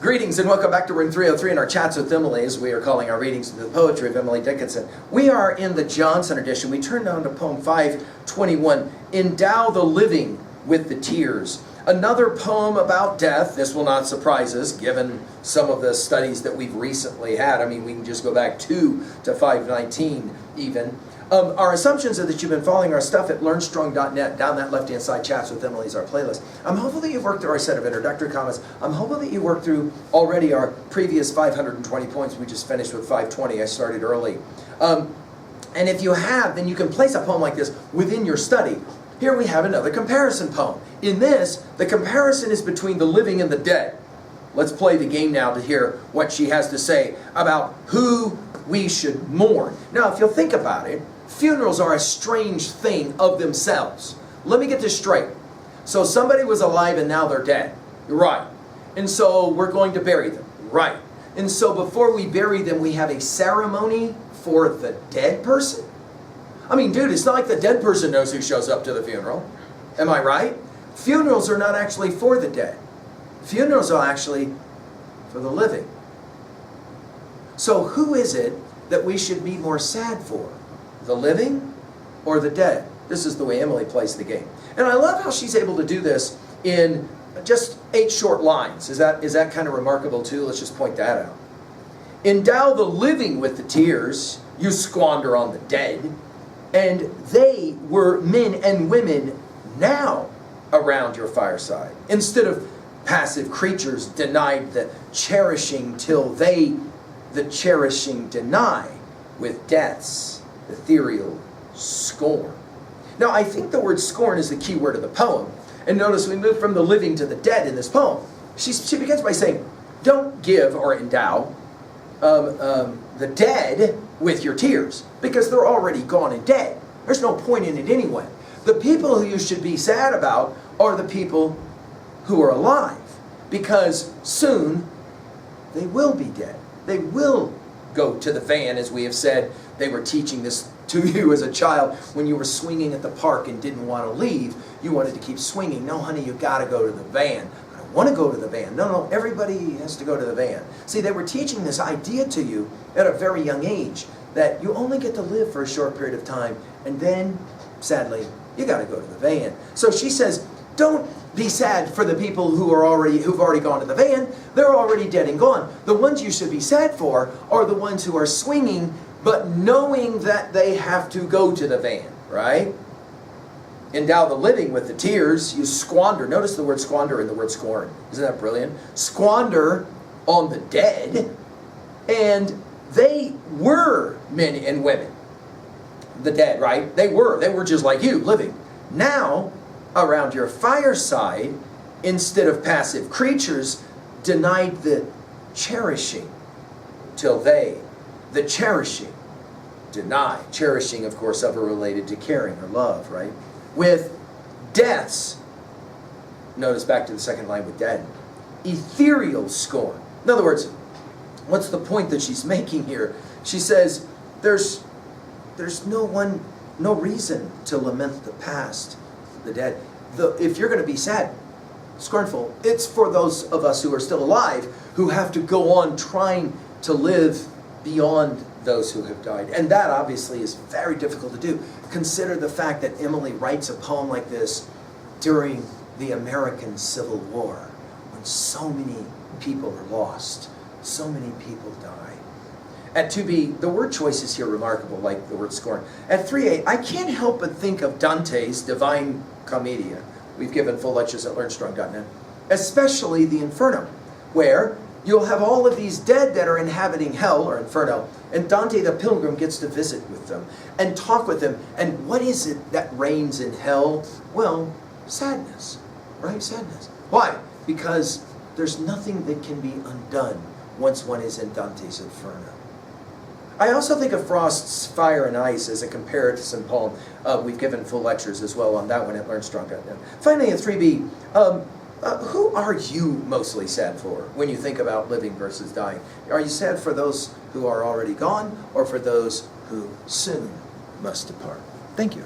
Greetings and welcome back to room 303 in our chats with Emily, as we are calling our readings of the poetry of Emily Dickinson. We are in the Johnson edition. We turn down to poem 521, Endow the Living with the Tears. Another poem about death. This will not surprise us, given some of the studies that we've recently had. I mean, we can just go back to 519 even. Our assumptions are that you've been following our stuff at learnstrong.net. Down that left-hand side, Chats with Emily is our playlist. I'm hopeful that you've worked through our set of introductory comments. I'm hopeful that you worked through already our previous 520 points. We just finished with 520. I started early. And if you have, then you can place a poem like this within your study. Here we have another comparison poem. In this, the comparison is between the living and the dead. Let's play the game now to hear what she has to say about who we should mourn. Now, if you'll think about it, funerals are a strange thing of themselves. Let me get this straight. So somebody was alive and now they're dead. Right. And so we're going to bury them. Right. And so before we bury them, we have a ceremony for the dead person? I mean, dude, it's not like the dead person knows who shows up to the funeral. Am I right? Funerals are not actually for the dead. Funerals are actually for the living. So who is it that we should be more sad for? The living or the dead? This is the way Emily plays the game. And I love how she's able to do this in just 8 short lines. Is that kind of remarkable too? Let's just point that out. Endow the living with the tears you squander on the dead. And they were men and women now around your fireside. Instead of passive creatures denied the cherishing till they the cherishing deny with death's ethereal scorn. Now, I think the word scorn is the key word of the poem. And notice we move from the living to the dead in this poem. She begins by saying, don't give or endow the dead with your tears, because they're already gone and dead. There's no point in it anyway. The people who you should be sad about are the people who are alive, because soon they will be dead. They will go to the van, as we have said. They were teaching this to you as a child when you were swinging at the park and didn't want to leave. You wanted to keep swinging. No, honey, you got to go to the van. I don't want to go to the van. No, everybody has to go to the van. See, they were teaching this idea to you at a very young age, that you only get to live for a short period of time, and then, sadly, you got to go to the van. So she says, don't be sad for the people who've already gone to the van. They're already dead and gone. The ones you should be sad for are the ones who are swinging, but knowing that they have to go to the van, right? Endow the living with the tears you squander. Notice the word squander in the word scorn. Isn't that brilliant? Squander on the dead. And they were men and women. The dead, right? They were just like you, living. Now, around your fireside, instead of passive creatures, denied the cherishing till they, the cherishing, deny. Cherishing, of course, ever related to caring or love, right? With death's, notice back to the second line with dead, ethereal scorn. In other words, what's the point that she's making here? She says, there's no reason to lament the past, the dead. If you're going to be sad, scornful, it's for those of us who are still alive, who have to go on trying to live beyond those who have died. And that obviously is very difficult to do. Consider the fact that Emily writes a poem like this during the American Civil War, when so many people are lost, so many people die. At 2b, the word choice is here remarkable, like the word scorn. At 3a, I can't help but think of Dante's Divine Commedia. We've given full lectures at learnstrong.net. Especially the Inferno, where you'll have all of these dead that are inhabiting hell, or Inferno, and Dante the Pilgrim gets to visit with them and talk with them. And what is it that reigns in hell? Well, sadness, right? Sadness. Why? Because there's nothing that can be undone once one is in Dante's Inferno. I also think of Frost's Fire and Ice as a comparison poem. We've given full lectures as well on that one at learnstrong.net. Finally, at 3b, who are you mostly sad for when you think about living versus dying? Are you sad for those who are already gone, or for those who soon must depart? Thank you.